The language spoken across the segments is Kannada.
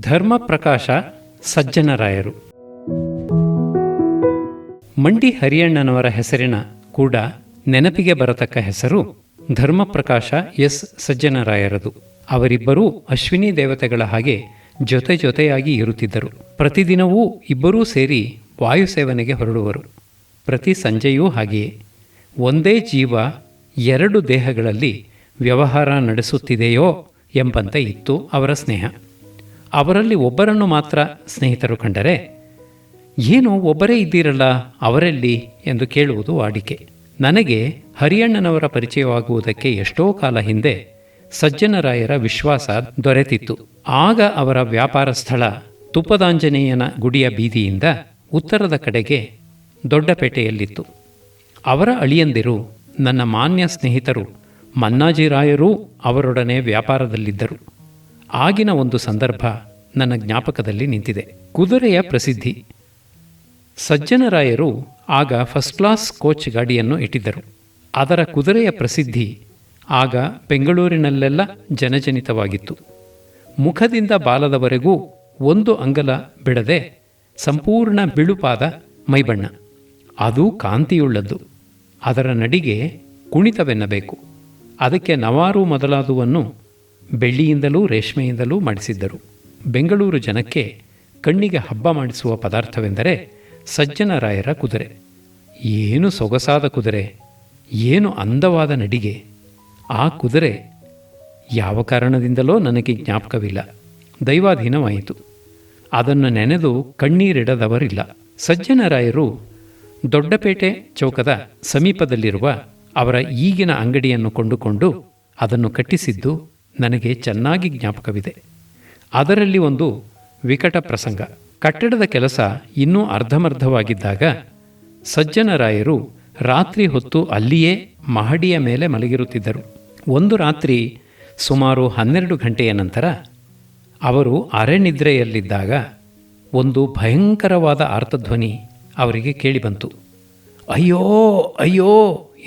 ಧರ್ಮಪ್ರಕಾಶ ಸಜ್ಜನರಾಯರು. ಮಂಡಿ ಹರಿಯಣ್ಣನವರ ಹೆಸರಿನ ಕೂಡ ನೆನಪಿಗೆ ಬರತಕ್ಕ ಹೆಸರು ಧರ್ಮಪ್ರಕಾಶ ಎಸ್ ಸಜ್ಜನರಾಯರದು. ಅವರಿಬ್ಬರೂ ಅಶ್ವಿನಿ ದೇವತೆಗಳ ಹಾಗೆ ಜೊತೆ ಜೊತೆಯಾಗಿ ಇರುತ್ತಿದ್ದರು. ಪ್ರತಿದಿನವೂ ಇಬ್ಬರೂ ಸೇರಿ ವಾಯುಸೇವನೆಗೆ ಹೊರಡುವರು. ಪ್ರತಿ ಸಂಜೆಯೂ ಹಾಗೆಯೇ. ಒಂದೇ ಜೀವ ಎರಡು ದೇಹಗಳಲ್ಲಿ ವ್ಯವಹಾರ ನಡೆಸುತ್ತಿದೆಯೋ ಎಂಬಂತೆ ಇತ್ತು ಅವರ ಸ್ನೇಹ. ಅವರಲ್ಲಿ ಒಬ್ಬರನ್ನು ಮಾತ್ರ ಸ್ನೇಹಿತರು ಕಂಡರೆ, ಏನು ಒಬ್ಬರೇ ಇದ್ದೀರಲ್ಲ ಅವರೆಲ್ಲಿ ಎಂದು ಕೇಳುವುದು ವಾಡಿಕೆ. ನನಗೆ ಹರಿಯಣ್ಣನವರ ಪರಿಚಯವಾಗುವುದಕ್ಕೆ ಎಷ್ಟೋ ಕಾಲ ಹಿಂದೆ ಸಜ್ಜನರಾಯರ ವಿಶ್ವಾಸ ದೊರೆತಿತ್ತು. ಆಗ ಅವರ ವ್ಯಾಪಾರ ಸ್ಥಳ ತುಪ್ಪದಾಂಜನೇಯನ ಗುಡಿಯ ಬೀದಿಯಿಂದ ಉತ್ತರದ ಕಡೆಗೆ ದೊಡ್ಡಪೇಟೆಯಲ್ಲಿತ್ತು. ಅವರ ಅಳಿಯಂದಿರು ನನ್ನ ಮಾನ್ಯ ಸ್ನೇಹಿತರು ಮನ್ನಾಜಿರಾಯರೂ ಅವರೊಡನೆ ವ್ಯಾಪಾರದಲ್ಲಿದ್ದರು. ಆಗಿನ ಒಂದು ಸಂದರ್ಭ ನನ್ನ ಜ್ಞಾಪಕದಲ್ಲಿ ನಿಂತಿದೆ. ಕುದುರೆಯ ಪ್ರಸಿದ್ಧಿ. ಸಜ್ಜನರಾಯರು ಆಗ ಫಸ್ಟ್ ಕ್ಲಾಸ್ ಕೋಚ್ ಗಾಡಿಯನ್ನು ಇಟ್ಟಿದ್ದರು. ಅದರ ಕುದುರೆಯ ಪ್ರಸಿದ್ಧಿ ಆಗ ಬೆಂಗಳೂರಿನಲ್ಲೆಲ್ಲ ಜನಜನಿತವಾಗಿತ್ತು. ಮುಖದಿಂದ ಬಾಲದವರೆಗೂ ಒಂದು ಅಂಗಲ ಬಿಡದೆ ಸಂಪೂರ್ಣ ಬಿಳುಪಾದ ಮೈಬಣ್ಣ, ಅದು ಕಾಂತಿಯುಳ್ಳದ್ದು. ಅದರ ನಡಿಗೆ ಕುಣಿತವೆನ್ನಬೇಕು. ಅದಕ್ಕೆ ನವಾರು ಮೊದಲಾದುವನ್ನು ಬೆಳ್ಳಿಯಿಂದಲೂ ರೇಷ್ಮೆಯಿಂದಲೂ ಮಾಡಿಸಿದ್ದರು. ಬೆಂಗಳೂರು ಜನಕ್ಕೆ ಕಣ್ಣಿಗೆ ಹಬ್ಬ ಮಾಡಿಸುವ ಪದಾರ್ಥವೆಂದರೆ ಸಜ್ಜನರಾಯರ ಕುದುರೆ. ಏನು ಸೊಗಸಾದ ಕುದುರೆ, ಏನು ಅಂದವಾದ ನಡಿಗೆ. ಆ ಕುದುರೆ ಯಾವ ಕಾರಣದಿಂದಲೋ ನನಗೆ ಜ್ಞಾಪಕವಿಲ್ಲ, ದೈವಾಧೀನವಾಯಿತು. ಅದನ್ನು ನೆನೆದು ಕಣ್ಣೀರಿಡದವರಿಲ್ಲ. ಸಜ್ಜನರಾಯರು ದೊಡ್ಡಪೇಟೆ ಚೌಕದ ಸಮೀಪದಲ್ಲಿರುವ ಅವರ ಈಗಿನ ಅಂಗಡಿಯನ್ನು ಕೊಂಡುಕೊಂಡು ಅದನ್ನು ಕಟ್ಟಿಸಿದ್ದು ನನಗೆ ಚೆನ್ನಾಗಿ ಜ್ಞಾಪಕವಿದೆ. ಅದರಲ್ಲಿ ಒಂದು ವಿಕಟ ಪ್ರಸಂಗ. ಕಟ್ಟಡದ ಕೆಲಸ ಇನ್ನೂ ಅರ್ಧಮರ್ಧವಾಗಿದ್ದಾಗ ಸಜ್ಜನರಾಯರು ರಾತ್ರಿ ಹೊತ್ತು ಅಲ್ಲಿಯೇ ಮಹಡಿಯ ಮೇಲೆ ಮಲಗಿರುತ್ತಿದ್ದರು. ಒಂದು ರಾತ್ರಿ ಸುಮಾರು 12 ಗಂಟೆಯ ನಂತರ ಅವರು ಅರೆನಿದ್ರೆಯಲ್ಲಿದ್ದಾಗ ಒಂದು ಭಯಂಕರವಾದ ಆರ್ತಧ್ವನಿ ಅವರಿಗೆ ಕೇಳಿಬಂತು. ಅಯ್ಯೋ ಅಯ್ಯೋ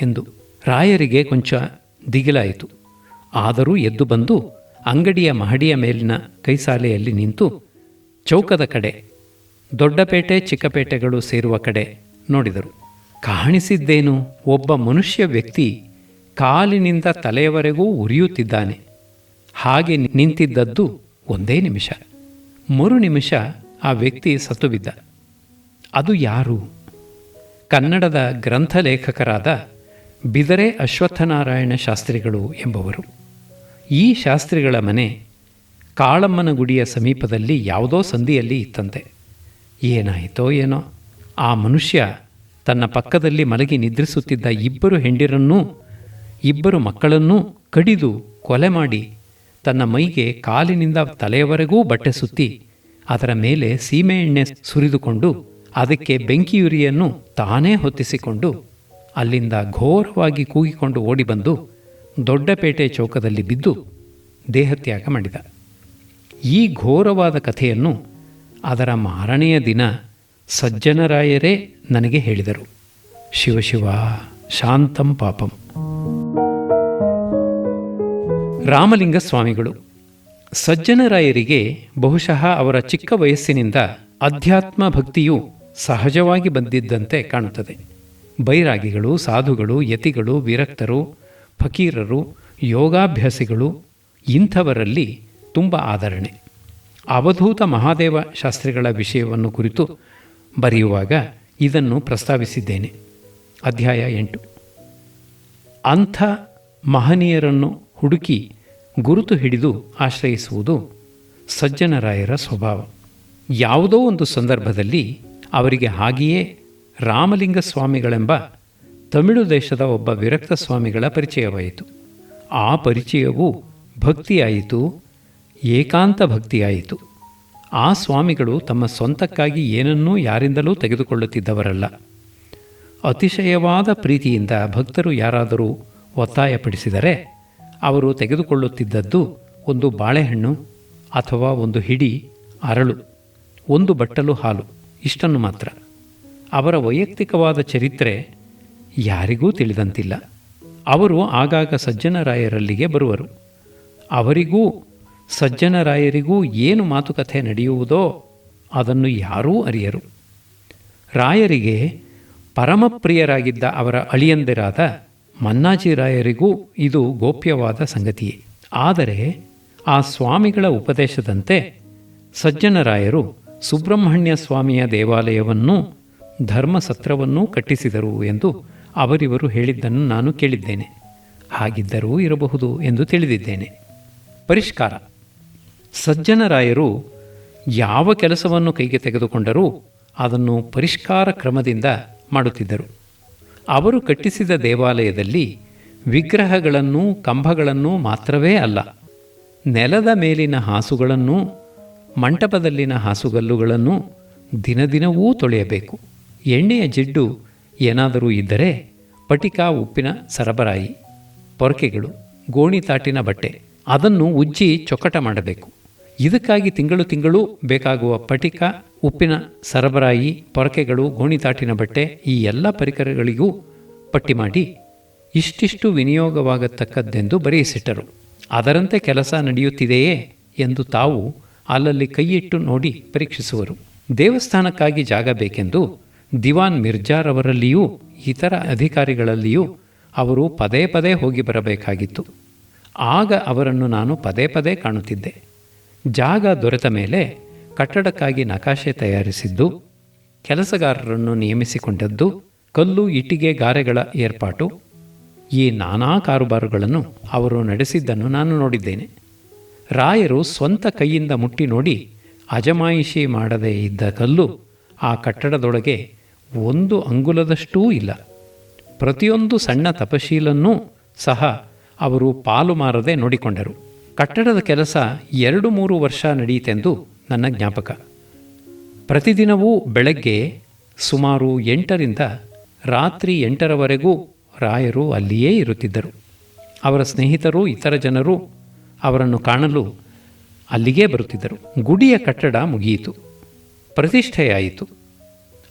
ಎಂದು. ರಾಯರಿಗೆ ಕೊಂಚ ದಿಗಿಲಾಯಿತು. ಆದರೂ ಎದ್ದು ಬಂದು ಅಂಗಡಿಯ ಮಹಡಿಯ ಮೇಲಿನ ಕೈಸಾಲೆಯಲ್ಲಿ ನಿಂತು ಚೌಕದ ಕಡೆ, ದೊಡ್ಡಪೇಟೆ ಚಿಕ್ಕಪೇಟೆಗಳು ಸೇರುವ ಕಡೆ ನೋಡಿದರು. ಕಾಣಿಸಿದ್ದೇನು? ಒಬ್ಬ ಮನುಷ್ಯ ವ್ಯಕ್ತಿ ಕಾಲಿನಿಂದ ತಲೆಯವರೆಗೂ ಉರಿಯುತ್ತಿದ್ದಾನೆ. ಹಾಗೆ ನಿಂತಿದ್ದದ್ದು ಒಂದೇ ನಿಮಿಷ. ಮರು ನಿಮಿಷ ಆ ವ್ಯಕ್ತಿ ಸತ್ತು ಬಿದ್ದ. ಅದು ಯಾರು? ಕನ್ನಡದ ಗ್ರಂಥಲೇಖಕರಾದ ಬಿದರೆ ಅಶ್ವತ್ಥನಾರಾಯಣ ಶಾಸ್ತ್ರಿಗಳು ಎಂಬುವರು. ಈ ಶಾಸ್ತ್ರಿಗಳ ಮನೆ ಕಾಳಮ್ಮನ ಗುಡಿಯ ಸಮೀಪದಲ್ಲಿ ಯಾವುದೋ ಸಂದಿಯಲ್ಲಿ ಇತ್ತಂತೆ. ಏನಾಯಿತೋ ಏನೋ, ಆ ಮನುಷ್ಯ ತನ್ನ ಪಕ್ಕದಲ್ಲಿ ಮಲಗಿ ನಿದ್ರಿಸುತ್ತಿದ್ದ 2 ಹೆಂಡಿರನ್ನೂ 2 ಮಕ್ಕಳನ್ನೂ ಕಡಿದು ಕೊಲೆ ಮಾಡಿ ತನ್ನ ಮೈಗೆ ಕಾಲಿನಿಂದ ತಲೆಯವರೆಗೂ ಬಟ್ಟೆ ಸುತ್ತಿ ಅದರ ಮೇಲೆ ಸೀಮೆ ಎಣ್ಣೆ ಸುರಿದುಕೊಂಡು ಅದಕ್ಕೆ ಬೆಂಕಿಯುರಿಯನ್ನು ತಾನೇ ಹೊತ್ತಿಸಿಕೊಂಡು ಅಲ್ಲಿಂದ ಘೋರವಾಗಿ ಕೂಗಿಕೊಂಡು ಓಡಿಬಂದು ದೊಡ್ಡಪೇಟೆ ಚೌಕದಲ್ಲಿ ಬಿದ್ದು ದೇಹತ್ಯಾಗ ಮಾಡಿದ. ಈ ಘೋರವಾದ ಕಥೆಯನ್ನು ಅದರ ಮಾರನೆಯ ದಿನ ಸಜ್ಜನರಾಯರೇ ನನಗೆ ಹೇಳಿದರು. ಶಿವಶಿವ ಶಾಂತಂ ಪಾಪಂ. ರಾಮಲಿಂಗ ಸ್ವಾಮಿಗಳು. ಸಜ್ಜನರಾಯರಿಗೆ ಬಹುಶಃ ಅವರ ಚಿಕ್ಕ ವಯಸ್ಸಿನಿಂದ ಅಧ್ಯಾತ್ಮ ಭಕ್ತಿಯು ಸಹಜವಾಗಿ ಬಂದಿದ್ದಂತೆ ಕಾಣುತ್ತದೆ. ಬೈರಾಗಿಗಳು, ಸಾಧುಗಳು, ಯತಿಗಳು, ವಿರಕ್ತರು, ಫಕೀರರು, ಯೋಗಾಭ್ಯಾಸಿಗಳು ಇಂಥವರಲ್ಲಿ ತುಂಬ ಆದರಣೆ. ಅವಧೂತ ಮಹಾದೇವ ಶಾಸ್ತ್ರಿಗಳ ವಿಷಯವನ್ನು ಕುರಿತು ಬರೆಯುವಾಗ ಇದನ್ನು ಪ್ರಸ್ತಾವಿಸಿದ್ದೇನೆ. ಅಧ್ಯಾಯ 8. ಅಂಥ ಮಹನೀಯರನ್ನು ಹುಡುಕಿ ಗುರುತು ಹಿಡಿದು ಆಶ್ರಯಿಸುವುದು ಸಜ್ಜನರಾಯರ ಸ್ವಭಾವ. ಯಾವುದೋ ಒಂದು ಸಂದರ್ಭದಲ್ಲಿ ಅವರಿಗೆ ಹಾಗೆಯೇ ರಾಮಲಿಂಗ ಸ್ವಾಮಿಗಳೆಂಬ ತಮಿಳು ದೇಶದ ಒಬ್ಬ ವಿರಕ್ತ ಸ್ವಾಮಿಗಳ ಪರಿಚಯವಾಯಿತು. ಆ ಪರಿಚಯವು ಭಕ್ತಿಯಾಯಿತು, ಏಕಾಂತ ಭಕ್ತಿಯಾಯಿತು. ಆ ಸ್ವಾಮಿಗಳು ತಮ್ಮ ಸ್ವಂತಕ್ಕಾಗಿ ಏನನ್ನೂ ಯಾರಿಂದಲೂ ತೆಗೆದುಕೊಳ್ಳುತ್ತಿದ್ದವರಲ್ಲ. ಅತಿಶಯವಾದ ಪ್ರೀತಿಯಿಂದ ಭಕ್ತರು ಯಾರಾದರೂ ಒತ್ತಾಯಪಡಿಸಿದರೆ ಅವರು ತೆಗೆದುಕೊಳ್ಳುತ್ತಿದ್ದದ್ದು ಒಂದು ಬಾಳೆಹಣ್ಣು ಅಥವಾ ಒಂದು ಹಿಡಿ ಅರಳು, ಒಂದು ಬಟ್ಟಲು ಹಾಲು, ಇಷ್ಟನ್ನು ಮಾತ್ರ. ಅವರ ವೈಯಕ್ತಿಕವಾದ ಚರಿತ್ರೆ ಯಾರಿಗೂ ತಿಳಿದಂತಿಲ್ಲ. ಅವರು ಆಗಾಗ ಸಜ್ಜನರಾಯರಲ್ಲಿಗೆ ಬರುವರು. ಅವರಿಗೂ ಸಜ್ಜನರಾಯರಿಗೂ ಏನು ಮಾತುಕತೆ ನಡೆಯುವುದೋ ಅದನ್ನು ಯಾರೂ ಅರಿಯರು. ರಾಯರಿಗೆ ಪರಮಪ್ರಿಯರಾಗಿದ್ದ ಅವರ ಅಳಿಯಂದಿರಾದ ಮನ್ನಾಜಿರಾಯರಿಗೂ ಇದು ಗೋಪ್ಯವಾದ ಸಂಗತಿಯೇ. ಆದರೆ ಆ ಸ್ವಾಮಿಗಳ ಉಪದೇಶದಂತೆ ಸಜ್ಜನರಾಯರು ಸುಬ್ರಹ್ಮಣ್ಯ ಸ್ವಾಮಿಯ ದೇವಾಲಯವನ್ನೂ ಧರ್ಮಸತ್ರವನ್ನೂ ಕಟ್ಟಿಸಿದರು ಎಂದು ಅವರಿವರು ಹೇಳಿದ್ದನ್ನು ನಾನು ಕೇಳಿದ್ದೇನೆ. ಹಾಗಿದ್ದರೂ ಇರಬಹುದು ಎಂದು ತಿಳಿದಿದ್ದೇನೆ. ಪರಿಷ್ಕಾರ. ಸಜ್ಜನರಾಯರು ಯಾವ ಕೆಲಸವನ್ನು ಕೈಗೆ ತೆಗೆದುಕೊಂಡರೂ ಅದನ್ನು ಪರಿಷ್ಕಾರ ಕ್ರಮದಿಂದ ಮಾಡುತ್ತಿದ್ದರು. ಅವರು ಕಟ್ಟಿಸಿದ ದೇವಾಲಯದಲ್ಲಿ ವಿಗ್ರಹಗಳನ್ನು ಕಂಬಗಳನ್ನು ಮಾತ್ರವೇ ಅಲ್ಲ, ನೆಲದ ಮೇಲಿನ ಹಾಸುಗಳನ್ನೂ ಮಂಟಪದಲ್ಲಿನ ಹಾಸುಗಲ್ಲುಗಳನ್ನು ದಿನದಿನವೂ ತೊಳೆಯಬೇಕು. ಎಣ್ಣೆಯ ಜಿಡ್ಡು ಏನಾದರೂ ಇದ್ದರೆ ಪಟಿಕ, ಉಪ್ಪಿನ ಸರಬರಾಯಿ, ಪೊರಕೆಗಳು, ಗೋಣಿತಾಟಿನ ಬಟ್ಟೆ ಅದನ್ನು ಉಜ್ಜಿ ಚೊಕ್ಕಟ ಮಾಡಬೇಕು. ಇದಕ್ಕಾಗಿ ತಿಂಗಳು ಬೇಕಾಗುವ ಪಟಿಕ, ಉಪ್ಪಿನ ಸರಬರಾಯಿ, ಪೊರಕೆಗಳು, ಗೋಣಿತಾಟಿನ ಬಟ್ಟೆ ಈ ಎಲ್ಲ ಪರಿಕರಗಳಿಗೂ ಪಟ್ಟಿ ಮಾಡಿ ಇಷ್ಟಿಷ್ಟು ವಿನಿಯೋಗವಾಗತಕ್ಕದ್ದೆಂದು ಬರೆಯಿಸಿಟ್ಟರು. ಅದರಂತೆ ಕೆಲಸ ನಡೆಯುತ್ತಿದೆಯೇ ಎಂದು ತಾವು ಅಲ್ಲಲ್ಲಿ ಕೈಯಿಟ್ಟು ನೋಡಿ ಪರೀಕ್ಷಿಸುವರು. ದೇವಸ್ಥಾನಕ್ಕಾಗಿ ಜಾಗ ಬೇಕೆಂದು ದಿವಾನ್ ಮಿರ್ಜಾರವರಲ್ಲಿಯೂ ಇತರ ಅಧಿಕಾರಿಗಳಲ್ಲಿಯೂ ಅವರು ಪದೇ ಪದೇ ಹೋಗಿ ಬರಬೇಕಾಗಿತ್ತು. ಆಗ ಅವರನ್ನು ನಾನು ಪದೇ ಪದೇ ಕಾಣುತ್ತಿದ್ದೆ. ಜಾಗ ದೊರೆತ ಮೇಲೆ ಕಟ್ಟಡಕ್ಕಾಗಿ ನಕಾಶೆ ತಯಾರಿಸಿದ್ದು, ಕೆಲಸಗಾರರನ್ನು ನೇಮಿಸಿಕೊಂಡದ್ದು, ಕಲ್ಲು ಇಟ್ಟಿಗೆ ಗಾರೆಗಳ ಏರ್ಪಾಟು, ಈ ನಾನಾ ಕಾರುಬಾರುಗಳನ್ನು ಅವರು ನಡೆಸಿದ್ದನ್ನು ನಾನು ನೋಡಿದ್ದೇನೆ. ರಾಯರು ಸ್ವಂತ ಕೈಯಿಂದ ಮುಟ್ಟಿ ನೋಡಿ ಅಜಮಾಯಿಷಿ ಮಾಡದೇ ಇದ್ದ ಕಲ್ಲು ಆ ಕಟ್ಟಡದೊಳಗೆ 1 ಅಂಗುಲದಷ್ಟೂ ಇಲ್ಲ. ಪ್ರತಿಯೊಂದು ಸಣ್ಣ ತಪಶೀಲನ್ನೂ ಸಹ ಅವರು ಪಾಲು ಮಾರದೆ ನೋಡಿಕೊಂಡರು. ಕಟ್ಟಡದ ಕೆಲಸ 2-3 ವರ್ಷ ನಡೆಯಿತೆಂದು ನನ್ನ ಜ್ಞಾಪಕ. ಪ್ರತಿದಿನವೂ ಬೆಳಗ್ಗೆ ಸುಮಾರು 8ರಿಂದ ರಾತ್ರಿ 8ರವರೆಗೂ ರಾಯರು ಅಲ್ಲಿಯೇ ಇರುತ್ತಿದ್ದರು. ಅವರ ಸ್ನೇಹಿತರು, ಇತರ ಜನರು ಅವರನ್ನು ಕಾಣಲು ಅಲ್ಲಿಗೇ ಬರುತ್ತಿದ್ದರು. ಗುಡಿಯ ಕಟ್ಟಡ ಮುಗಿಯಿತು, ಪ್ರತಿಷ್ಠೆಯಾಯಿತು.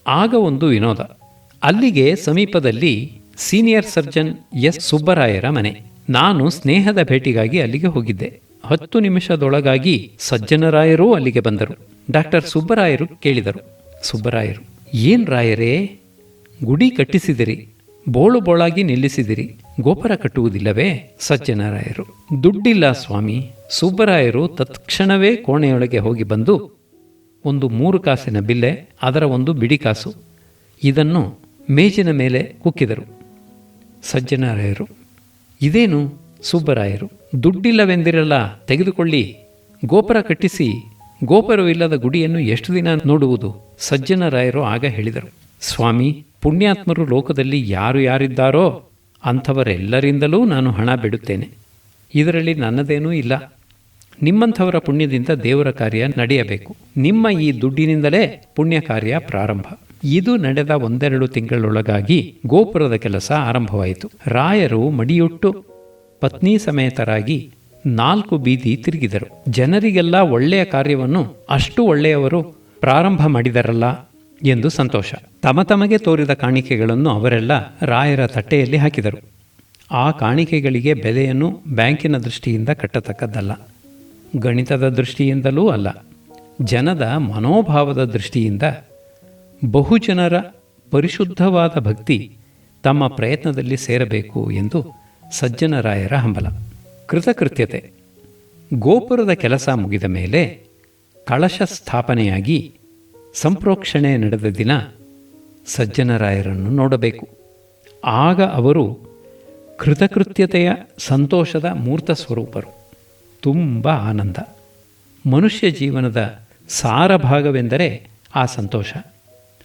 ಆಗ ಒಂದು ವಿನೋದ. ಅಲ್ಲಿಗೆ ಸಮೀಪದಲ್ಲಿ ಸೀನಿಯರ್ ಸರ್ಜನ್ ಎಸ್ ಸುಬ್ಬರಾಯರ ಮನೆ. ನಾನು ಸ್ನೇಹದ ಭೇಟಿಗಾಗಿ ಅಲ್ಲಿಗೆ ಹೋಗಿದ್ದೆ. 10 ನಿಮಿಷದೊಳಗಾಗಿ ಸಜ್ಜನರಾಯರೂ ಅಲ್ಲಿಗೆ ಬಂದರು. ಡಾಕ್ಟರ್ ಸುಬ್ಬರಾಯರು ಕೇಳಿದರು. ಸುಬ್ಬರಾಯರು: ಏನು ರಾಯರೇ, ಗುಡಿ ಕಟ್ಟಿಸಿದಿರಿ, ಬೋಳು ಬೋಳಾಗಿ ನಿಲ್ಲಿಸಿದಿರಿ, ಗೋಪುರ ಕಟ್ಟುವುದಿಲ್ಲವೇ? ಸಜ್ಜನರಾಯರು: ದುಡ್ಡಿಲ್ಲ ಸ್ವಾಮಿ. ಸುಬ್ಬರಾಯರು ತತ್ಕ್ಷಣವೇ ಕೋಣೆಯೊಳಗೆ ಹೋಗಿ ಬಂದು ಒಂದು 3 ಕಾಸಿನ ಬಿಲ್ಲೆ, ಅದರ ಒಂದು ಬಿಡಿ ಕಾಸು, ಇದನ್ನು ಮೇಜಿನ ಮೇಲೆ ಕುಕ್ಕಿದರು. ಸಜ್ಜನರಾಯರು: ಇದೇನು? ಸುಬ್ಬರಾಯರು: ದುಡ್ಡಿಲ್ಲವೆಂದಿರಲ್ಲ, ತೆಗೆದುಕೊಳ್ಳಿ. ಗೋಪುರ ಕಟ್ಟಿಸಿ ಗೋಪುರವಿಲ್ಲದ ಗುಡಿಯನ್ನು ಎಷ್ಟು ದಿನ ನೋಡುವುದು? ಸಜ್ಜನರಾಯರು ಆಗ ಹೇಳಿದರು: ಸ್ವಾಮಿ, ಪುಣ್ಯಾತ್ಮರು ಲೋಕದಲ್ಲಿ ಯಾರು ಯಾರಿದ್ದಾರೋ ಅಂಥವರೆಲ್ಲರಿಂದಲೂ ನಾನು ಹಣ ಬಿಡುತ್ತೇನೆ. ಇದರಲ್ಲಿ ನನ್ನದೇನೂ ಇಲ್ಲ. ನಿಮ್ಮಂಥವರ ಪುಣ್ಯದಿಂದ ದೇವರ ಕಾರ್ಯ ನಡೆಯಬೇಕು. ನಿಮ್ಮ ಈ ದುಡ್ಡಿನಿಂದಲೇ ಪುಣ್ಯ ಕಾರ್ಯ ಪ್ರಾರಂಭ. ಇದು ನಡೆದ 1-2 ತಿಂಗಳೊಳಗಾಗಿ ಗೋಪುರದ ಕೆಲಸ ಆರಂಭವಾಯಿತು. ರಾಯರು ಮಡಿಯುಟ್ಟು ಪತ್ನಿ ಸಮೇತರಾಗಿ 4 ಬೀದಿ ತಿರುಗಿದರು. ಜನರಿಗೆಲ್ಲ ಒಳ್ಳೆಯ ಕಾರ್ಯವನ್ನು ಅಷ್ಟು ಒಳ್ಳೆಯವರು ಪ್ರಾರಂಭ ಮಾಡಿದರಲ್ಲ ಎಂದು ಸಂತೋಷ. ತಮಗೆ ತೋರಿದ ಕಾಣಿಕೆಗಳನ್ನು ಅವರೆಲ್ಲ ರಾಯರ ತಟ್ಟೆಯಲ್ಲಿ ಹಾಕಿದರು. ಆ ಕಾಣಿಕೆಗಳಿಗೆ ಬೆಲೆಯನ್ನು ಬ್ಯಾಂಕಿನ ದೃಷ್ಟಿಯಿಂದ ಕಟ್ಟತಕ್ಕದ್ದಲ್ಲ, ಗಣಿತದ ದೃಷ್ಟಿಯಿಂದಲೂ ಅಲ್ಲ, ಜನದ ಮನೋಭಾವದ ದೃಷ್ಟಿಯಿಂದ. ಬಹುಜನರ ಪರಿಶುದ್ಧವಾದ ಭಕ್ತಿ ತಮ್ಮ ಪ್ರಯತ್ನದಲ್ಲಿ ಸೇರಬೇಕು ಎಂದು ಸಜ್ಜನರಾಯರ ಹಂಬಲ. ಕೃತಕೃತ್ಯತೆ. ಗೋಪುರದ ಕೆಲಸ ಮುಗಿದ ಮೇಲೆ ಕಳಶ ಸ್ಥಾಪನೆಯಾಗಿ ಸಂಪ್ರೋಕ್ಷಣೆ ನಡೆದ ದಿನ ಸಜ್ಜನರಾಯರನ್ನು ನೋಡಬೇಕು. ಆಗ ಅವರು ಕೃತಕೃತ್ಯತೆಯ ಸಂತೋಷದ ಮೂರ್ತ ಸ್ವರೂಪರು. ತುಂಬ ಆನಂದ. ಮನುಷ್ಯ ಜೀವನದ ಸಾರಭಾಗವೆಂದರೆ ಆ ಸಂತೋಷ.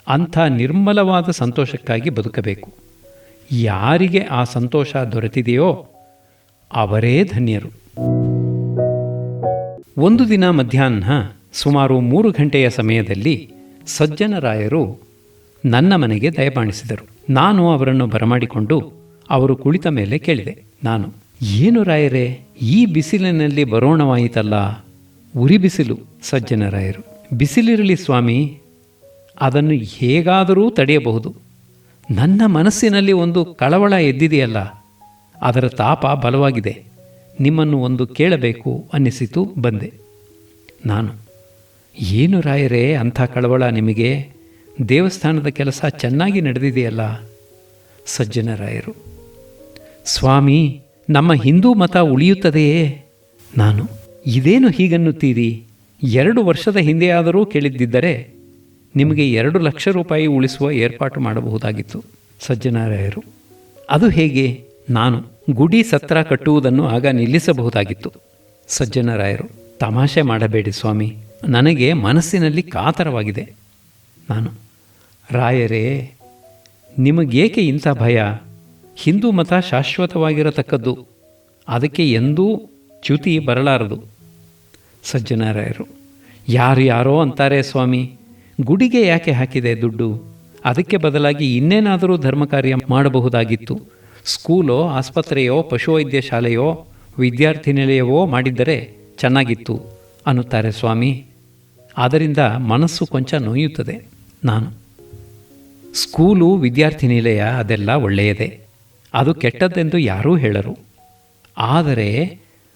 ಅಂಥ ನಿರ್ಮಲವಾದ ಸಂತೋಷಕ್ಕಾಗಿ ಬದುಕಬೇಕು. ಯಾರಿಗೆ ಆ ಸಂತೋಷ ದೊರೆತಿದೆಯೋ ಅವರೇ ಧನ್ಯರು. ಒಂದು ದಿನ ಮಧ್ಯಾಹ್ನ ಸುಮಾರು 3 ಗಂಟೆಯ ಸಮಯದಲ್ಲಿ ಸಜ್ಜನರಾಯರು ನನ್ನ ಮನೆಗೆ ದಯಪಾಣಿಸಿದರು. ನಾನು ಅವರನ್ನು ಬರಮಾಡಿಕೊಂಡು ಅವರು ಕುಳಿತ ಮೇಲೆ ಕೇಳಿದೆ. ನಾನು: ಏನು ರಾಯರೇ, ಈ ಬಿಸಿಲಿನಲ್ಲಿ ಬರೋಣವಾಯಿತಲ್ಲ? ಉರಿ ಬಿಸಿಲು. ಸಜ್ಜನರಾಯರು: ಬಿಸಿಲಿರಲಿ ಸ್ವಾಮಿ, ಅದನ್ನು ಹೇಗಾದರೂ ತಡೆಯಬಹುದು. ನನ್ನ ಮನಸ್ಸಿನಲ್ಲಿ ಒಂದು ಕಳವಳ ಎದ್ದಿದೆಯಲ್ಲ, ಅದರ ತಾಪ ಬಲವಾಗಿದೆ. ನಿಮ್ಮನ್ನು ಒಂದು ಕೇಳಬೇಕು ಅನ್ನಿಸಿತು, ಬಂದೆ. ನಾನು, ಏನು ರಾಯರೇ ಅಂಥ ಕಳವಳ ನಿಮಗೆ? ದೇವಸ್ಥಾನದ ಕೆಲಸ ಚೆನ್ನಾಗಿ ನಡೆದಿದೆಯಲ್ಲ? ಸಜ್ಜನರಾಯರು, ಸ್ವಾಮಿ, ನಮ್ಮ ಹಿಂದೂ ಮತ ಉಳಿಯುತ್ತದೆಯೇ? ನಾನು, ಇದೇನು ಹೀಗನ್ನುತ್ತೀರಿ? 2 ವರ್ಷದ ಹಿಂದೆಯಾದರೂ ಕೇಳಿದ್ದಿದ್ದರೆ ನಿಮಗೆ 2 ಲಕ್ಷ ರೂಪಾಯಿ ಉಳಿಸುವ ಏರ್ಪಾಟು ಮಾಡಬಹುದಾಗಿತ್ತು. ಸಜ್ಜನರಾಯರು, ಅದು ಹೇಗೆ? ನಾನು, ಗುಡಿ ಸತ್ರ ಕಟ್ಟುವುದನ್ನು ಆಗ ನಿಲ್ಲಿಸಬಹುದಾಗಿತ್ತು. ಸಜ್ಜನರಾಯರು, ತಮಾಷೆ ಮಾಡಬೇಡಿ ಸ್ವಾಮಿ, ನನಗೆ ಮನಸ್ಸಿನಲ್ಲಿ ಕಾತರವಾಗಿದೆ. ನಾನು, ರಾಯರೇ, ನಿಮಗೇಕೆ ಇಂಥ ಭಯ? ಹಿಂದೂ ಮತ ಶಾಶ್ವತವಾಗಿರತಕ್ಕದ್ದು, ಅದಕ್ಕೆ ಎಂದೂ ಚ್ಯುತಿ ಬರಲಾರದು. ಸಜ್ಜನರಾಯರು, ಯಾರೋ ಅಂತಾರೆ ಸ್ವಾಮಿ, ಗುಡಿಗೆ ಯಾಕೆ ಹಾಕಿದೆ ದುಡ್ಡು? ಅದಕ್ಕೆ ಬದಲಾಗಿ ಇನ್ನೇನಾದರೂ ಧರ್ಮ ಕಾರ್ಯ ಮಾಡಬಹುದಾಗಿತ್ತು. ಸ್ಕೂಲೋ, ಆಸ್ಪತ್ರೆಯೋ, ಪಶುವೈದ್ಯ ಶಾಲೆಯೋ, ವಿದ್ಯಾರ್ಥಿ ನಿಲಯವೋ ಮಾಡಿದ್ದರೆ ಚೆನ್ನಾಗಿತ್ತು ಅನ್ನುತ್ತಾರೆ ಸ್ವಾಮಿ. ಆದ್ದರಿಂದ ಮನಸ್ಸು ಕೊಂಚ ನೋಯುತ್ತದೆ. ನಾನು, ಸ್ಕೂಲು, ವಿದ್ಯಾರ್ಥಿ ನಿಲಯ ಅದೆಲ್ಲ ಒಳ್ಳೆಯದೇ, ಅದು ಕೆಟ್ಟದ್ದೆಂದು ಯಾರೂ ಹೇಳರು. ಆದರೆ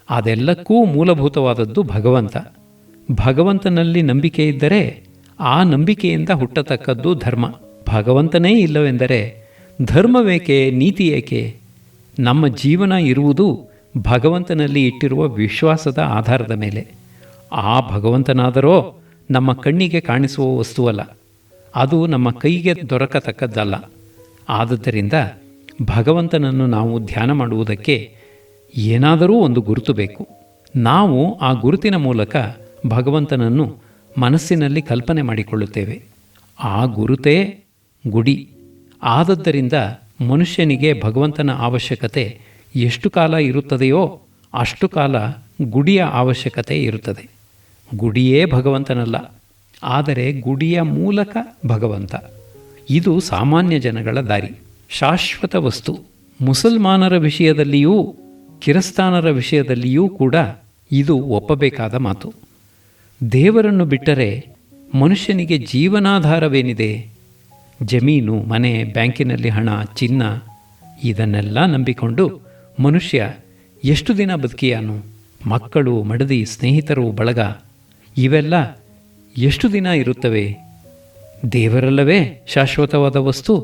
ಅದೆಲ್ಲಕ್ಕೂ ಮೂಲಭೂತವಾದದ್ದು ಭಗವಂತ. ಭಗವಂತನಲ್ಲಿ ನಂಬಿಕೆ ಇದ್ದರೆ ಆ ನಂಬಿಕೆಯಿಂದ ಹುಟ್ಟತಕ್ಕದ್ದು ಧರ್ಮ. ಭಗವಂತನೇ ಇಲ್ಲವೆಂದರೆ ಧರ್ಮವೇಕೆ, ನೀತಿ ಏಕೆ? ನಮ್ಮ ಜೀವನ ಇರುವುದು ಭಗವಂತನಲ್ಲಿ ಇಟ್ಟಿರುವ ವಿಶ್ವಾಸದ ಆಧಾರದ ಮೇಲೆ. ಆ ಭಗವಂತನಾದರೋ ನಮ್ಮ ಕಣ್ಣಿಗೆ ಕಾಣಿಸುವ ವಸ್ತುವಲ್ಲ, ಅದು ನಮ್ಮ ಕೈಗೆ ದೊರಕತಕ್ಕದ್ದಲ್ಲ. ಆದುದರಿಂದ ಭಗವಂತನನ್ನು ನಾವು ಧ್ಯಾನ ಮಾಡುವುದಕ್ಕೆ ಏನಾದರೂ ಒಂದು ಗುರುತು ಬೇಕು. ನಾವು ಆ ಗುರುತಿನ ಮೂಲಕ ಭಗವಂತನನ್ನು ಮನಸ್ಸಿನಲ್ಲಿ ಕಲ್ಪನೆ ಮಾಡಿಕೊಳ್ಳುತ್ತೇವೆ. ಆ ಗುರುತೇ ಗುಡಿ. ಆದದ್ದರಿಂದ ಮನುಷ್ಯನಿಗೆ ಭಗವಂತನ ಅವಶ್ಯಕತೆ ಎಷ್ಟು ಕಾಲ ಇರುತ್ತದೆಯೋ ಅಷ್ಟು ಕಾಲ ಗುಡಿಯ ಅವಶ್ಯಕತೆ ಇರುತ್ತದೆ. ಗುಡಿಯೇ ಭಗವಂತನಲ್ಲ, ಆದರೆ ಗುಡಿಯ ಮೂಲಕ ಭಗವಂತ. ಇದು ಸಾಮಾನ್ಯ ಜನಗಳ ದಾರಿ. ಶಾಶ್ವತ ವಸ್ತು ಮುಸಲ್ಮಾನರ ವಿಷಯದಲ್ಲಿಯೂ ಕಿರಸ್ತಾನರ ವಿಷಯದಲ್ಲಿಯೂ ಕೂಡ ಇದು ಒಪ್ಪಬೇಕಾದ ಮಾತು. ದೇವರನ್ನು ಬಿಟ್ಟರೆ ಮನುಷ್ಯನಿಗೆ ಜೀವನಾಧಾರವೇನಿದೆ? ಜಮೀನು, ಮನೆ, ಬ್ಯಾಂಕಿನಲ್ಲಿ ಹಣ, ಚಿನ್ನ, ಇದನ್ನೆಲ್ಲ ನಂಬಿಕೊಂಡು ಮನುಷ್ಯ ಎಷ್ಟು ದಿನ ಬದುಕಿಯಾನು? ಮಕ್ಕಳು, ಮಡದಿ, ಸ್ನೇಹಿತರು, ಬಳಗ ಇವೆಲ್ಲ ಎಷ್ಟು ದಿನ ಇರುತ್ತವೆ? ದೇವರಲ್ಲವೇ ಶಾಶ್ವತವಾದ ವಸ್ತು.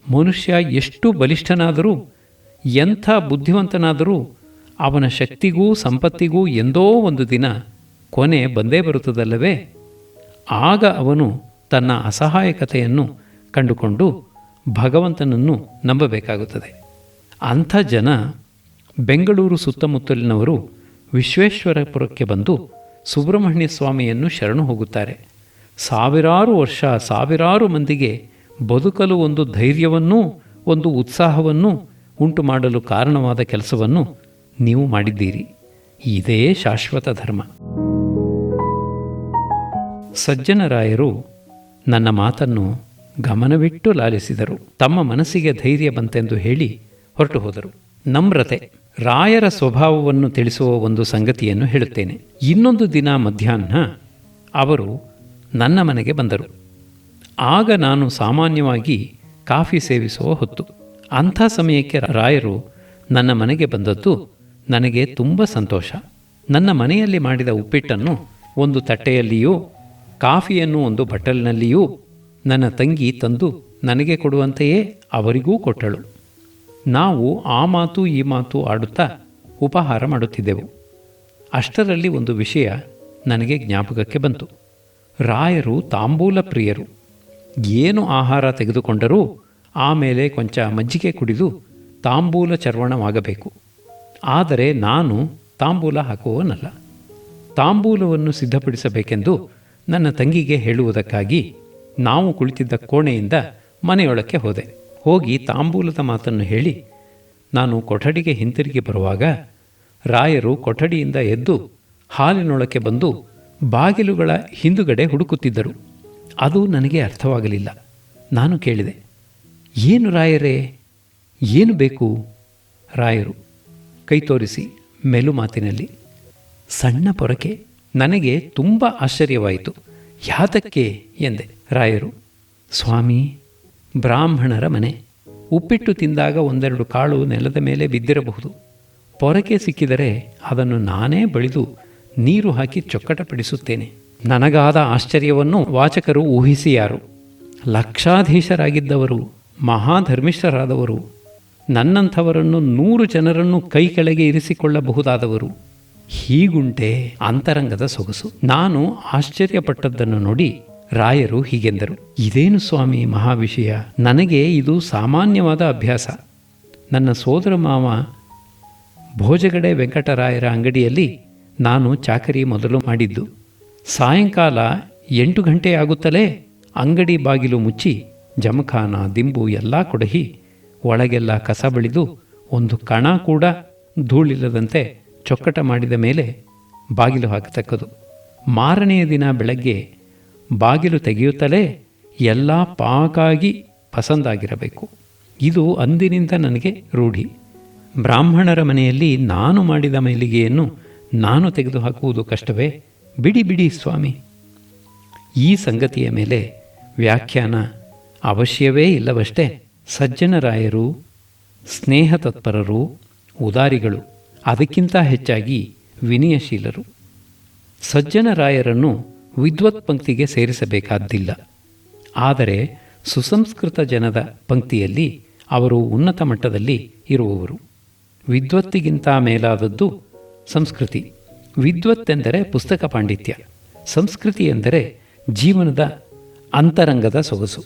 ಮನುಷ್ಯ ಎಷ್ಟು ಬಲಿಷ್ಠನಾದರೂ, ಎಂಥ ಬುದ್ಧಿವಂತನಾದರೂ ಅವನ ಶಕ್ತಿಗೂ ಸಂಪತ್ತಿಗೂ ಎಂದೋ ಒಂದು ದಿನ ಕೊನೆ ಬಂದೇ ಬರುತ್ತದಲ್ಲವೇ? ಆಗ ಅವನು ತನ್ನ ಅಸಹಾಯಕತೆಯನ್ನು ಕಂಡುಕೊಂಡು ಭಗವಂತನನ್ನು ನಂಬಬೇಕಾಗುತ್ತದೆ. ಅಂಥ ಜನ ಬೆಂಗಳೂರು ಸುತ್ತಮುತ್ತಲಿನವರು ವಿಶ್ವೇಶ್ವರಪುರಕ್ಕೆ ಬಂದು ಸುಬ್ರಹ್ಮಣ್ಯ ಸ್ವಾಮಿಯನ್ನು ಶರಣು ಹೋಗುತ್ತಾರೆ. ಸಾವಿರಾರು ವರ್ಷ, ಸಾವಿರಾರು ಮಂದಿಗೆ ಬದುಕಲು ಒಂದು ಧೈರ್ಯವನ್ನೂ ಒಂದು ಉತ್ಸಾಹವನ್ನು ಉಂಟು ಮಾಡಲು ಕಾರಣವಾದ ಕೆಲಸವನ್ನು ನೀವು ಮಾಡಿದ್ದೀರಿ. ಇದೇ ಶಾಶ್ವತ ಧರ್ಮ. ಸಜ್ಜನರಾಯರು ನನ್ನ ಮಾತನ್ನು ಗಮನವಿಟ್ಟು ಲಾಲಿಸಿದರು. ತಮ್ಮ ಮನಸ್ಸಿಗೆ ಧೈರ್ಯ ಬಂತೆಂದು ಹೇಳಿ ಹೊರಟು ಹೋದರು. ನಮ್ರತೆ, ರಾಯರ ಸ್ವಭಾವವನ್ನು ತಿಳಿಸುವ ಒಂದು ಸಂಗತಿಯನ್ನು ಹೇಳುತ್ತೇನೆ. ಇನ್ನೊಂದು ದಿನ ಮಧ್ಯಾಹ್ನ ಅವರು ನನ್ನ ಮನೆಗೆ ಬಂದರು. ಆಗ ನಾನು ಸಾಮಾನ್ಯವಾಗಿ ಕಾಫಿ ಸೇವಿಸುವ ಹೊತ್ತು. ಅಂಥ ಸಮಯಕ್ಕೆ ರಾಯರು ನನ್ನ ಮನೆಗೆ ಬಂದದ್ದು ನನಗೆ ತುಂಬ ಸಂತೋಷ. ನನ್ನ ಮನೆಯಲ್ಲಿ ಮಾಡಿದ ಉಪ್ಪಿಟ್ಟನ್ನು ಒಂದು ತಟ್ಟೆಯಲ್ಲಿಯೂ ಕಾಫಿಯನ್ನು ಒಂದು ಬಟ್ಟಲಿನಲ್ಲಿಯೂ ನನ್ನ ತಂಗಿ ತಂದು ನನಗೆ ಕೊಡುವಂತೆಯೇ ಅವರಿಗೂ ಕೊಟ್ಟಳು. ನಾವು ಆ ಮಾತು ಈ ಮಾತು ಆಡುತ್ತಾ ಉಪಹಾರ ಮಾಡುತ್ತಿದ್ದೆವು. ಅಷ್ಟರಲ್ಲಿ ಒಂದು ವಿಷಯ ನನಗೆ ಜ್ಞಾಪಕಕ್ಕೆ ಬಂತು. ರಾಯರು ತಾಂಬೂಲ ಪ್ರಿಯರು. ಏನು ಆಹಾರ ತೆಗೆದುಕೊಂಡರೂ ಆಮೇಲೆ ಕೊಂಚ ಮಜ್ಜಿಗೆ ಕುಡಿದು ತಾಂಬೂಲ ಚರ್ವಣವಾಗಬೇಕು. ಆದರೆ ನಾನು ತಾಂಬೂಲ ಹಾಕುವವನಲ್ಲ. ತಾಂಬೂಲವನ್ನು ಸಿದ್ಧಪಡಿಸಬೇಕೆಂದು ನನ್ನ ತಂಗಿಗೆ ಹೇಳುವುದಕ್ಕಾಗಿ ನಾವು ಕುಳಿತಿದ್ದ ಕೋಣೆಯಿಂದ ಮನೆಯೊಳಕ್ಕೆ ಹೋದೆ. ಹೋಗಿ ತಾಂಬೂಲದ ಮಾತನ್ನು ಹೇಳಿ ನಾನು ಕೊಠಡಿಗೆ ಹಿಂತಿರುಗಿ ಬರುವಾಗ ರಾಯರು ಕೊಠಡಿಯಿಂದ ಎದ್ದು ಹಾಲಿನೊಳಕ್ಕೆ ಬಂದು ಬಾಗಿಲುಗಳ ಹಿಂದುಗಡೆ ಹುಡುಕುತ್ತಿದ್ದರು. ಅದು ನನಗೆ ಅರ್ಥವಾಗಲಿಲ್ಲ. ನಾನು ಕೇಳಿದೆ, ಏನು ರಾಯರೇ, ಏನು ಬೇಕು? ರಾಯರು ಕೈ ತೋರಿಸಿ ಮೆಲು ಮಾತಿನಲ್ಲಿ, ಸಣ್ಣ ಪೊರಕೆ. ನನಗೆ ತುಂಬ ಆಶ್ಚರ್ಯವಾಯಿತು. ಯಾತಕ್ಕೆ ಎಂದೆ. ರಾಯರು, ಸ್ವಾಮಿ, ಬ್ರಾಹ್ಮಣರ ಮನೆ. ಉಪ್ಪಿಟ್ಟು ತಿಂದಾಗ ಒಂದೆರಡು ಕಾಳು ನೆಲದ ಮೇಲೆ ಬಿದ್ದಿರಬಹುದು. ಪೊರಕೆ ಸಿಕ್ಕಿದರೆ ಅದನ್ನು ನಾನೇ ಬಳಿದು ನೀರು ಹಾಕಿ ಚೊಕ್ಕಟಪಡಿಸುತ್ತೇನೆ. ನನಗಾದ ಆಶ್ಚರ್ಯವನ್ನು ವಾಚಕರು ಊಹಿಸಿಯಾರು. ಲಕ್ಷಾಧೀಶರಾಗಿದ್ದವರು, ಮಹಾಧರ್ಮಿಷ್ಠರಾದವರು, ನನ್ನಂಥವರನ್ನು 100 ಜನರನ್ನು ಕೈ ಕೆಳಗೆ ಇರಿಸಿಕೊಳ್ಳಬಹುದಾದವರು, ಹೀಗುಂಟೆ ಅಂತರಂಗದ ಸೊಗಸು. ನಾನು ಆಶ್ಚರ್ಯಪಟ್ಟದ್ದನ್ನು ನೋಡಿ ರಾಯರು ಹೀಗೆಂದರು: ಇದೇನು ಸ್ವಾಮಿ ಮಹಾವಿಷಯ? ನನಗೆ ಇದು ಸಾಮಾನ್ಯವಾದ ಅಭ್ಯಾಸ. ನನ್ನ ಸೋದರ ಮಾವ ಭೋಜಗಡೆ ವೆಂಕಟರಾಯರ ಅಂಗಡಿಯಲ್ಲಿ ನಾನು ಚಾಕರಿ ಮೊದಲು ಮಾಡಿದ್ದು. ಸಾಯಂಕಾಲ 8 ಗಂಟೆಯಾಗುತ್ತಲೇ ಅಂಗಡಿ ಬಾಗಿಲು ಮುಚ್ಚಿ ಜಮಖಾನ ದಿಂಬು ಎಲ್ಲ ಕೊಡಹಿ ಒಳಗೆಲ್ಲ ಕಸ ಬಳಿದು ಒಂದು ಕಣ ಕೂಡ ಧೂಳಿಲ್ಲದಂತೆ ಚೊಕ್ಕಟ ಮಾಡಿದ ಮೇಲೆ ಬಾಗಿಲು ಹಾಕತಕ್ಕದು. ಮಾರನೆಯ ದಿನ ಬೆಳಗ್ಗೆ ಬಾಗಿಲು ತೆಗೆಯುತ್ತಲೇ ಎಲ್ಲ ಪಾಕಾಗಿ ಪಸಂದಾಗಿರಬೇಕು. ಇದು ಅಂದಿನಿಂದ ನನಗೆ ರೂಢಿ. ಬ್ರಾಹ್ಮಣರ ಮನೆಯಲ್ಲಿ ನಾನು ಮಾಡಿದ ಮೈಲಿಗೆಯನ್ನು ನಾನು ತೆಗೆದುಹಾಕುವುದು ಕಷ್ಟವೇ? ಬಿಡಿ ಬಿಡಿ ಸ್ವಾಮಿ. ಈ ಸಂಗತಿಯ ಮೇಲೆ ವ್ಯಾಖ್ಯಾನ ಅವಶ್ಯವೇ ಇಲ್ಲವಷ್ಟೇ. ಸಜ್ಜನರಾಯರು ಸ್ನೇಹತತ್ಪರರು, ಉದಾರಿಗಳು, ಅದಕ್ಕಿಂತ ಹೆಚ್ಚಾಗಿ ವಿನಯಶೀಲರು. ಸಜ್ಜನರಾಯರನ್ನು ವಿದ್ವತ್ ಪಂಕ್ತಿಗೆ ಸೇರಿಸಬೇಕಾದ್ದಿಲ್ಲ. ಆದರೆ ಸುಸಂಸ್ಕೃತ ಜನದ ಪಂಕ್ತಿಯಲ್ಲಿ ಅವರು ಉನ್ನತ ಮಟ್ಟದಲ್ಲಿ ಇರುವವರು. ವಿದ್ವತ್ತಿಗಿಂತ ಮೇಲಾದದ್ದು ಸಂಸ್ಕೃತಿ. ವಿದ್ವತ್ತೆಂದರೆ ಪುಸ್ತಕ ಪಾಂಡಿತ್ಯ, ಸಂಸ್ಕೃತಿ ಎಂದರೆ ಜೀವನದ ಅಂತರಂಗದ ಸೊಗಸು.